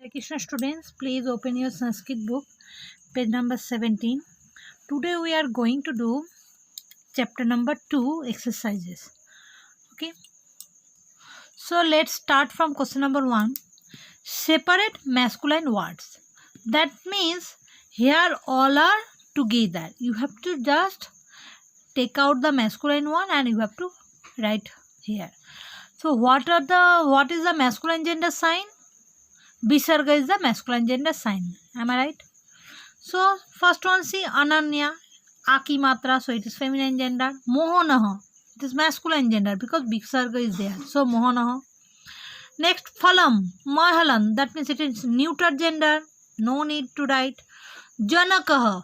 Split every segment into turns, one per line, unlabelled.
Hare Krishna students, please open your Sanskrit book, page number 17. Today we are going to do chapter number 2 exercises. Okay. So let's start from question number 1. Separate masculine words. That means here all are together. You have to just take out the masculine one and you have to write here. So what is the masculine gender sign? Visarga is the masculine gender sign. Am I right? So first one, see, Ananya, Aki Matra, so it is feminine gender. Mohanaha, it is masculine gender because Visarga is there. So Mohanaha. Next, Phalam, Mahalan, that means it is neuter gender. No need to write. Janakaha,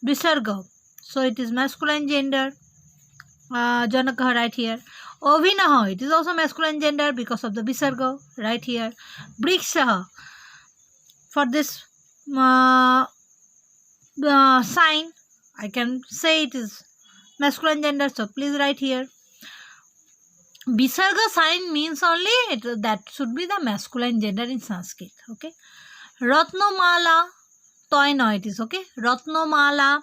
Visarga, so it is masculine gender. Janakaha right here. Avinaha, it is also masculine gender because of the Visarga right here. Brikshaha, for this sign, I can say it is masculine gender, so please write here. Visarga sign means only that should be the masculine gender in Sanskrit. Okay. Ratnomala, toy it is. Okay. Ratnomala,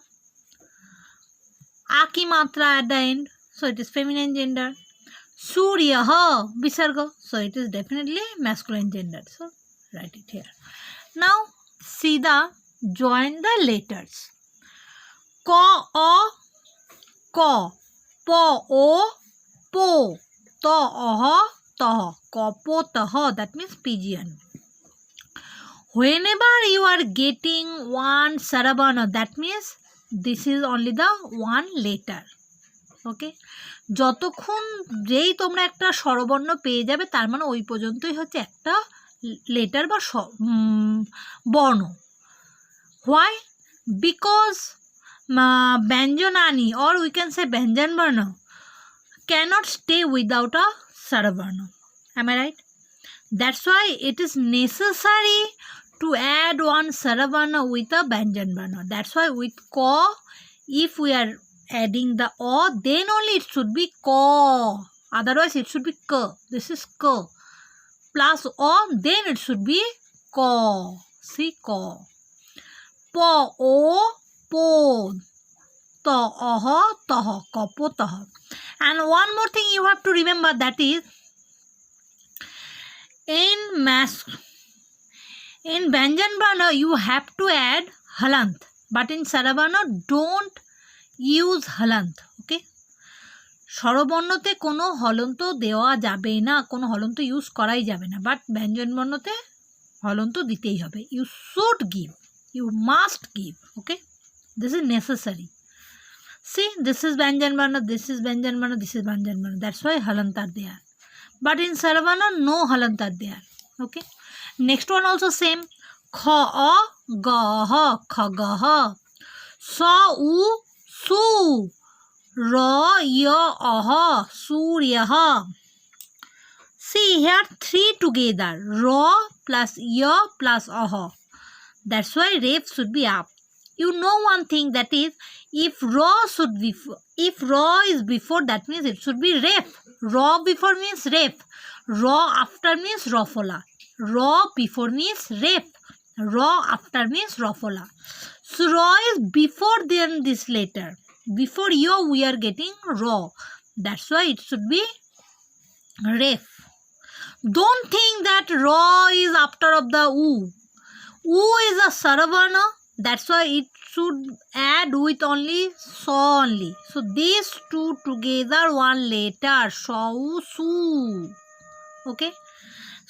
Akimatra at the end, so it is feminine gender. Suryaha, Visarga, so it is definitely masculine gender. So write it here. Now see join the letters. Ko, o, ko, po, o, po, to, oha, toho, kopo, toho, that means pigeon. Whenever you are getting one sarabana, that means this is only the one letter. ওকে, যতক্ষণ যেই তোমরা একটা স্বরবর্ণ পেয়ে যাবে তার মানে ওই পর্যন্তই হচ্ছে একটা লেটার বা বর্ণ। হোয়াই? বিকজ ব্যঞ্জনানি or we can say ব্যঞ্জন বর্ণ cannot stay without a স্বরবর্ণ. Am I right? That's why it is necessary to add one sarabana with a Banjan Varna. That's why with ko, if we are adding the o, then only it should be ko. Otherwise it should be k. This is k. Plus o, then it should be ko. See, ko. Po, o, po. To, oho, toho. Kopo, toho. And one more thing you have to remember, that is in Banjan Varna you have to add halant, but in Sarabana don't use halant. Okay, স্বরবর্ণতে কোনো হলন্ত দেওয়া যাবে না, কোনো হলন্ত use করাই যাবে না, but ব্যঞ্জন বর্ণতে হলন্ত দিতেই হবে. You should give, you must give. Okay, this is necessary. See, this is Banjan Varna, this is Banjan Varna, this is Banjan Varna. That's why halant are there. But in Sarabana, no halant are there. Okay. Next one also same. Kha, a, ga, ha, khaga, ha. Sa, u, su. Ra, ya, aha, surya, ha. See here, three together. Ra plus ya plus aha. That's why ref should be up. You know one thing, that is, if ra is before, that means it should be ref. Ra before means ref. Ra after means rofola. Ra before means ref. Ra after means rofola. So ra is before then this letter. Before yo we are getting ra. That's why it should be ref. Don't think that ra is after of the u. U is a sarabana. That's why it should add with only sa only. So these two together one letter, sa, u, su. Okay.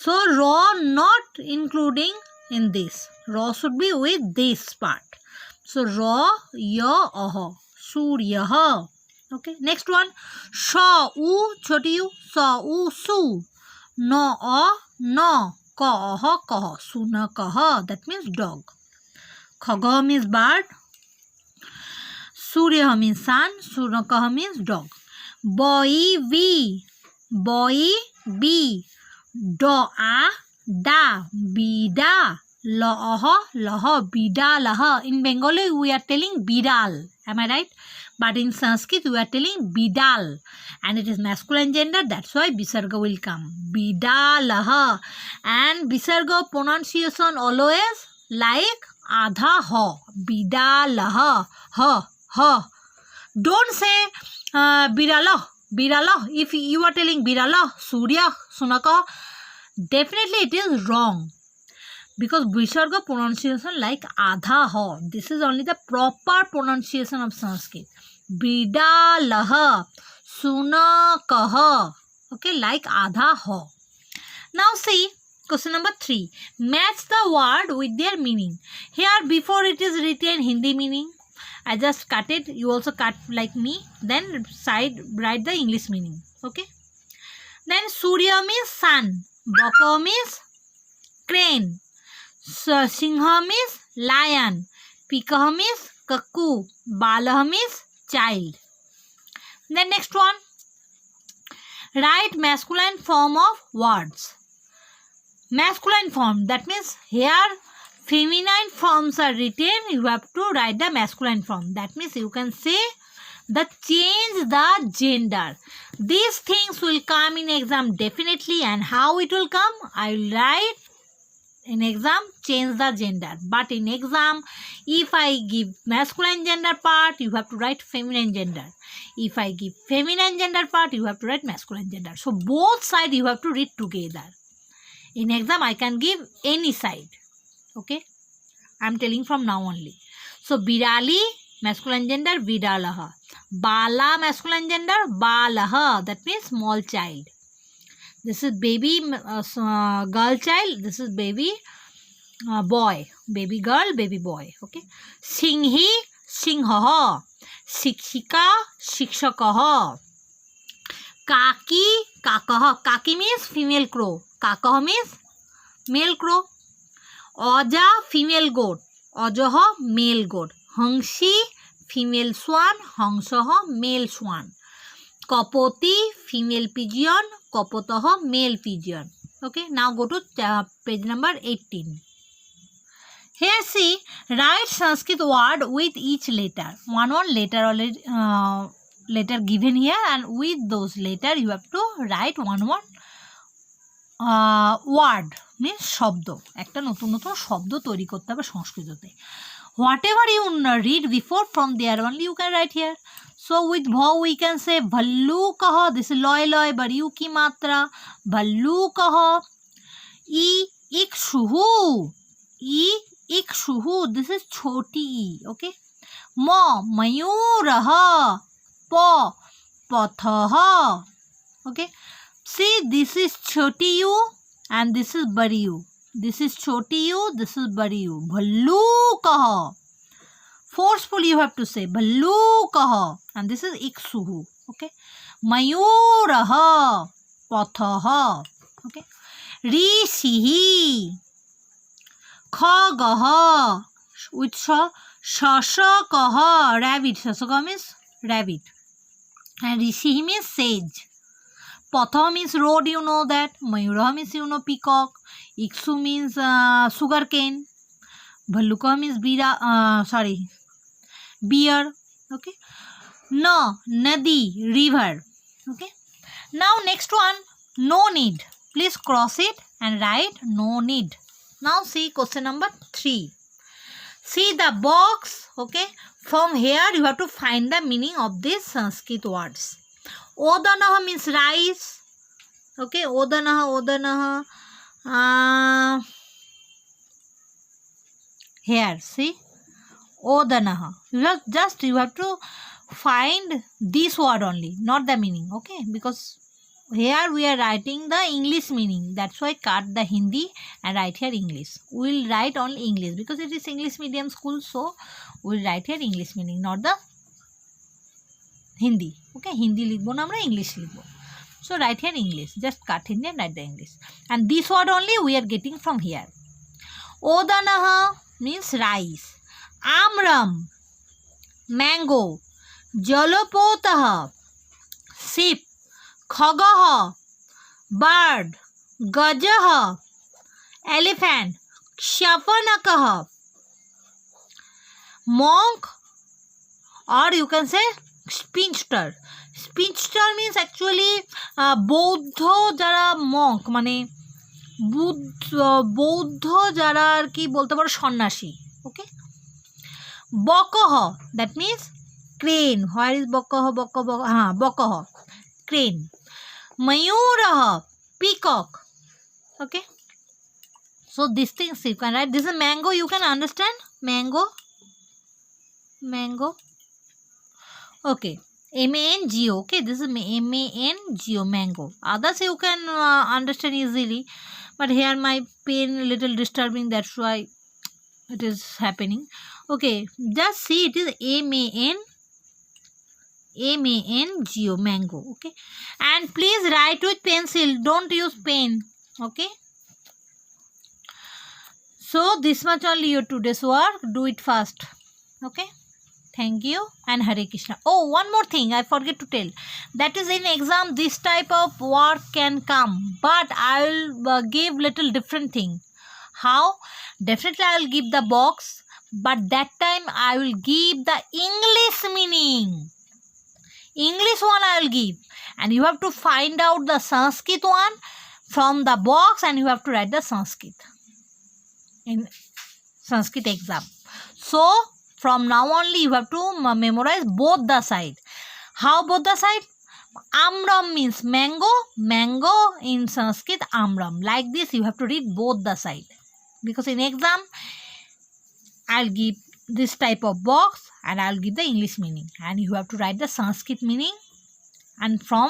So ra not including in this. Ra should be with this part. So ra, ya, aha, surya, ha. Okay. Next one. Sha, u, choti u, sa, u, su. No, a, no. Ka, aha, kaha. Suna, kaha. That means dog. Khaga means bird. Surya means sun. Sunakaha means dog. Boy, vi. Boy, bi. Do, a, da. Bida. Laha, laha. Bida, laha. In Bengali we are telling bidal. Am I right? But in Sanskrit, we are telling Bidal, and it is masculine gender. That's why Visarga will come. Bidalaha. And Visarga pronunciation always like Adha Ha. Bidalaha. Ha. Ha. Don't say Birala. Birala. If you are telling Birala, Surya, Sunaka, definitely it is wrong. Because Visarga pronunciation like Adha Ha. This is only the proper pronunciation of Sanskrit. Bidalaha, Sunakaha. Okay, like Adha Ha. Now see, question number 3. Match the word with their meaning. Here before it is written Hindi meaning. I just cut it. You also cut like me. Then side write the English meaning. Okay. Then Surya means sun. Baka means crane. Singha means lion. Pika means kakku. Bala means child. Then next one. Write masculine form of words. Masculine form. That means here feminine forms are written. You have to write the masculine form. That means you can say change the gender. These things will come in exam definitely. And how it will come? I will write in exam change the gender. But in exam, if I give masculine gender part, you have to write feminine gender. If I give feminine gender part, you have to write masculine gender. So both sides you have to read together. In exam, I can give any side. Okay. I am telling from now only. So Birali, masculine gender, Vidalaha. Bala, masculine gender, Balaha. That means small child. This is baby girl child. This is baby boy. Baby girl, baby boy. Okay. Singhi, Singhaha. Shikshika, Shikshakaha. Kaki, Kakaha. Kaki means female crow. Kakaha means male crow. Aja, female goat. Ajaha, male goat. Hangshi, female swan. Hangsaha, male swan. Kapoti, female pigeon. Kapotaha, male pigeon. Okay, now go to page number 18. Here see, write Sanskrit word with each letter. One letter already letter given here, and with those letter you have to write one word. Means শব্দ একটা নতুন নতুন শব্দ তৈরি করতে হবে সংস্কৃততে. Whatever you read before, from there only you can write here. So with bha we can say bhallukaha. This is loy loy but you ki matra. Bhallukaha. Ikshuhu. Ikshuhu. This is choti e. Okay. Ma mayuraha. Pa pathaha. Okay. See, this is choti u. And this is bari u. This is choti u. This is bari u. Bhallukaha. Forcefully you have to say Bhallukaha. And this is Iksuhu. Okay. Mayuraha. Pathaha. Okay. Rishihi. Khagaha. With Shashakaha. Rabbit. Shashaka means rabbit. And Rishihi means sage. Patha means road, you know that. Mayura means you know peacock. Iksu means sugar cane. Bhalluka means beer. Okay. No, nadi, river. Okay. Now next one, no need. Please cross it and write no need. Now see question number 3. See the box. Okay. From here you have to find the meaning of these Sanskrit words. Odanaha means rice. Okay, Odanaha. Here, see, Odanaha. You have to find this word only, not the meaning. Okay, because here we are writing the English meaning. That's why cut the Hindi and write here English. We will write only English because it is English medium school. So we will write here English meaning, not the Hindi. Okay, Hindi লিখবো না আমরা, English লিখবো. So write here English. Just cut Hindi and write the English. And this word only we are getting from here. Odanaha means rice. Amram, mango. Jalopotaha, sheep. Khagaha, bird. Gajaha, elephant. Kshapanakaha, monk. Or you can say স্পিনস্টার, স্পিনস্টার means actually বৌদ্ধ যারা Monk, মানে বৌদ্ধ যারা আর কি বলতে পারো সন্ন্যাসী। Okay, বকহ that means crane. Where is বকহ? হ্যাঁ, বকহ ক্রেন। ময়ূরহ peacock. Okay, so these things you can write. This is mango, you can understand mango. Okay, mango. Okay, this is mango, mango. Others you can understand easily, but here my pen little disturbing, that's why it is happening. Okay, just see, it is mango, mango. Okay, and please write with pencil, don't use pen. Okay, so this much only your today's work, do it fast. Okay, thank you and Hare Krishna. Oh, one more thing I forget to tell, that is in exam this type of work can come, but I'll give little different thing. How? Definitely I will give the box, but that time I will give the English meaning. English one I will give, and you have to find out the Sanskrit one from the box, and you have to write the Sanskrit in Sanskrit exam. So from now only you have to memorize both the side. How both the side? Amram means mango, mango in Sanskrit amram. Like this you have to read both the side, because in exam I'll give this type of box and I'll give the English meaning, and you have to write the Sanskrit meaning, and from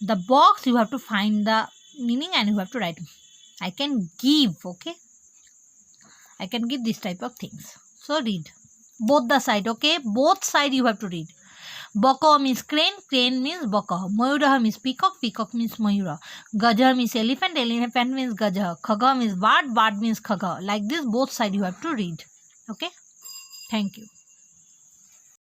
the box you have to find the meaning and you have to write. I can give, okay, I can give this type of things. So read both the side. Okay, both side you have to read. Baka means crane, crane means baka. Mayura means peacock, peacock means mayura. Gaja means elephant, elephant means gaja. Khaga means bird, bird means khaga. Like this both side you have to read. Okay, thank you.